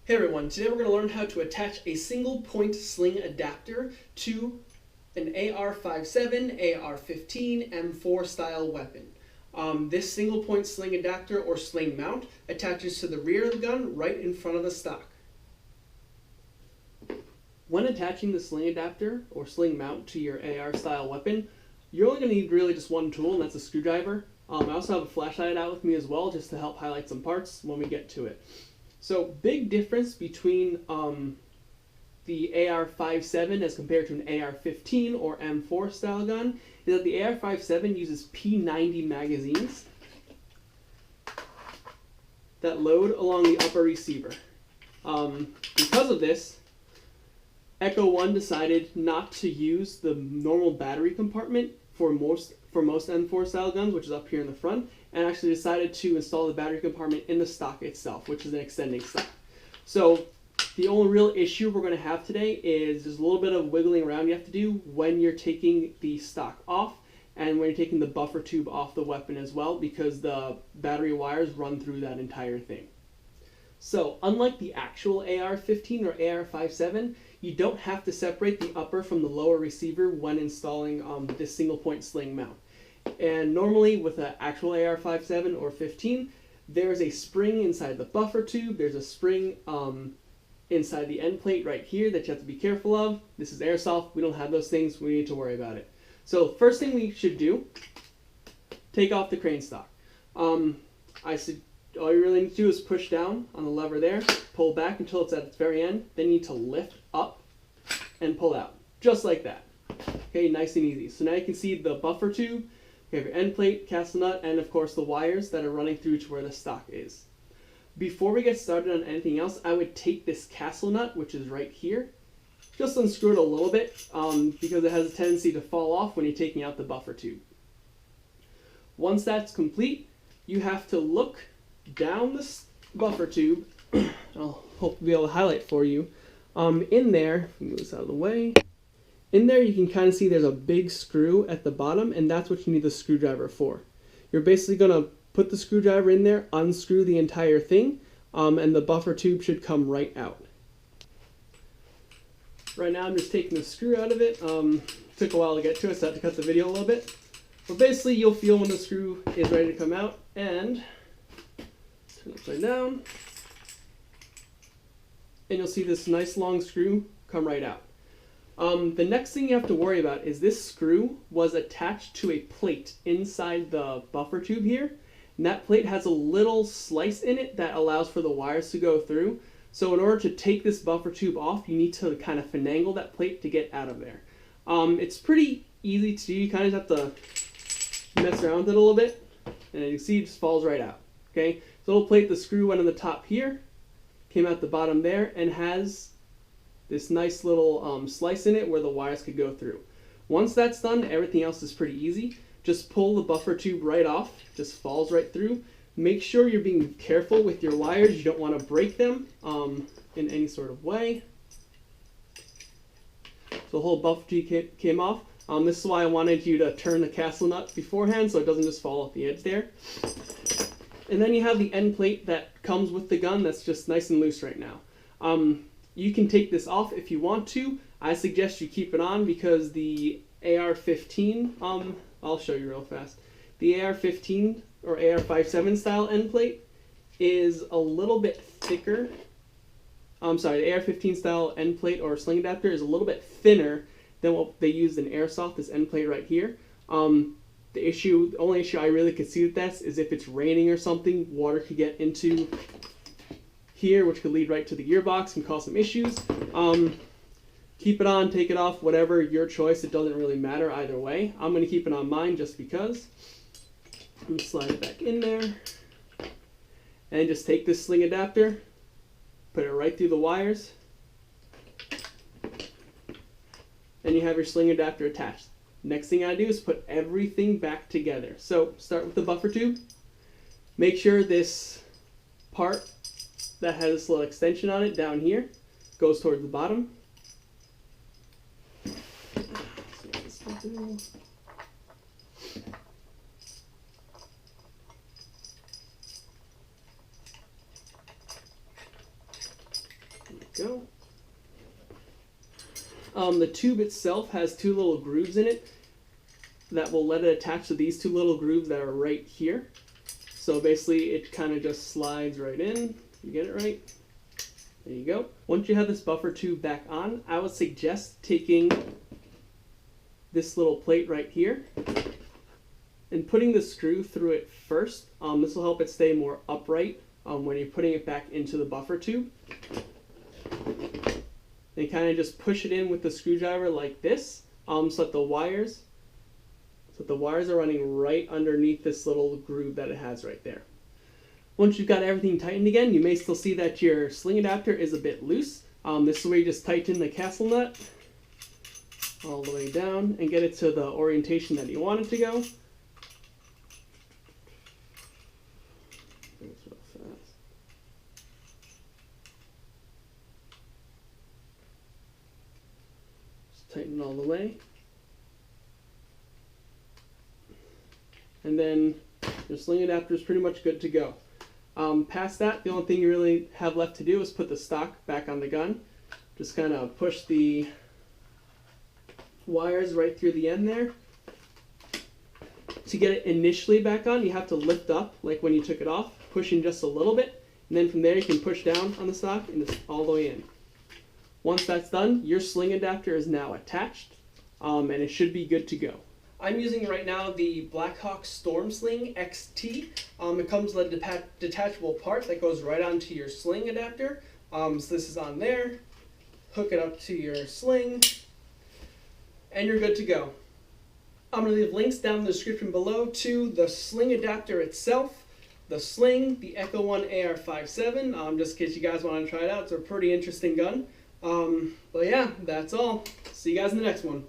Hey everyone, today we're going to learn how to attach a single point sling adapter to an AR-57, AR-15, M4 style weapon. This single point sling adapter or sling mount attaches to the rear of the gun right in front of the stock. When attaching the sling adapter or sling mount to your AR style weapon, you're only going to need really just one tool, and that's a screwdriver. I also have a flashlight out with me as well just to help highlight some parts when we get to it. So big difference between the AR-57 as compared to an AR-15 or M4 style gun is that the AR-57 uses P90 magazines that load along the upper receiver. Because of this, Echo One decided not to use the normal battery compartment for most M4 style guns, which is up here in the front, and actually decided to install the battery compartment in the stock itself, which is an extending stock. So the only real issue we're going to have today is there's a little bit of wiggling around you have to do when you're taking the stock off and when you're taking the buffer tube off the weapon as well, because the battery wires run through that entire thing. So unlike the actual AR-15 or AR-57, you don't have to separate the upper from the lower receiver when installing this single point sling mount. And normally with an actual AR-57 or 15, there's a spring inside the buffer tube, there's a spring inside the end plate right here that you have to be careful of. This is Airsoft, we don't have those things, we need to worry about it. So first thing we should do, take off the crane stock. All you really need to do is push down on the lever there, pull back until it's at its very end, then you need to lift up and pull out, just like that. Okay, nice and easy. So now you can see the buffer tube, you have your end plate, castle nut, and of course the wires that are running through to where the stock is. Before we get started on anything else, I would take this castle nut, which is right here, just unscrew it a little bit because it has a tendency to fall off when you're taking out the buffer tube. Once that's complete, you have to look down this buffer tube. I'll hope to be able to highlight for you. In there, move this out of the way. In there you can kind of see there's a big screw at the bottom, and that's what you need the screwdriver for. You're basically going to put the screwdriver in there, unscrew the entire thing, and the buffer tube should come right out. Right now I'm just taking the screw out of it. Took a while to get to it, so I had to cut the video a little bit. But basically you'll feel when the screw is ready to come out, and turn it upside down, and you'll see this nice long screw come right out. The next thing you have to worry about is this screw was attached to a plate inside the buffer tube here, and that plate has a little slice in it that allows for the wires to go through. So in order to take this buffer tube off, you need to kind of finagle that plate to get out of there. It's pretty easy to do. You kind of have to mess around with it a little bit, and you see it just falls right out. Okay, so little plate, the screw went on the top here, came out the bottom there, and has this nice little slice in it where the wires could go through. Once that's done, everything else is pretty easy. Just pull the buffer tube right off, just falls right through. Make sure you're being careful with your wires. You don't want to break them in any sort of way. So the whole buffer tube came off. This is why I wanted you to turn the castle nut beforehand so it doesn't just fall off the edge there. And then you have the end plate that comes with the gun that's just nice and loose right now. You can take this off if you want to. I suggest you keep it on because the AR-15, I'll show you real fast. The AR-15 or AR-57 style end plate is a little bit thicker. The AR-15 style end plate or sling adapter is a little bit thinner than what they used in Airsoft, this end plate right here. The only issue I really could see with this is if it's raining or something, water could get into here, which could lead right to the gearbox and cause some issues. Keep it on, take it off, whatever, your choice. It doesn't really matter either way. I'm going to keep it on mine just because. I'm going to slide it back in there. And just take this sling adapter, put it right through the wires, and you have your sling adapter attached. Next thing I do is put everything back together. So start with the buffer tube. Make sure this part that has this little extension on it down here goes towards the bottom. Go. The tube itself has two little grooves in it that will let it attach to these two little grooves that are right here. So basically it kind of just slides right in. You get it right? There you go. Once you have this buffer tube back on, I would suggest taking this little plate right here and putting the screw through it first. This will help it stay more upright when you're putting it back into the buffer tube. And kind of just push it in with the screwdriver like this, so that the wires are running right underneath this little groove that it has right there. Once you've got everything tightened again, you may still see that your sling adapter is a bit loose. This is where you just tighten the castle nut all the way down and get it to the orientation that you want it to go. Tighten it all the way. And then your sling adapter is pretty much good to go. Past that, the only thing you really have left to do is put the stock back on the gun. Just kind of push the wires right through the end there. To get it initially back on, you have to lift up, like when you took it off, pushing just a little bit, and then from there you can push down on the stock and just all the way in. Once that's done, your sling adapter is now attached, and it should be good to go. I'm using right now the Blackhawk Storm Sling XT. It comes with a detachable part that goes right onto your sling adapter. So this is on there. Hook it up to your sling, and you're good to go. I'm going to leave links down in the description below to the sling adapter itself, the sling, the Echo One AR-57, just in case you guys want to try it out. It's a pretty interesting gun. But yeah, that's all. See you guys in the next one.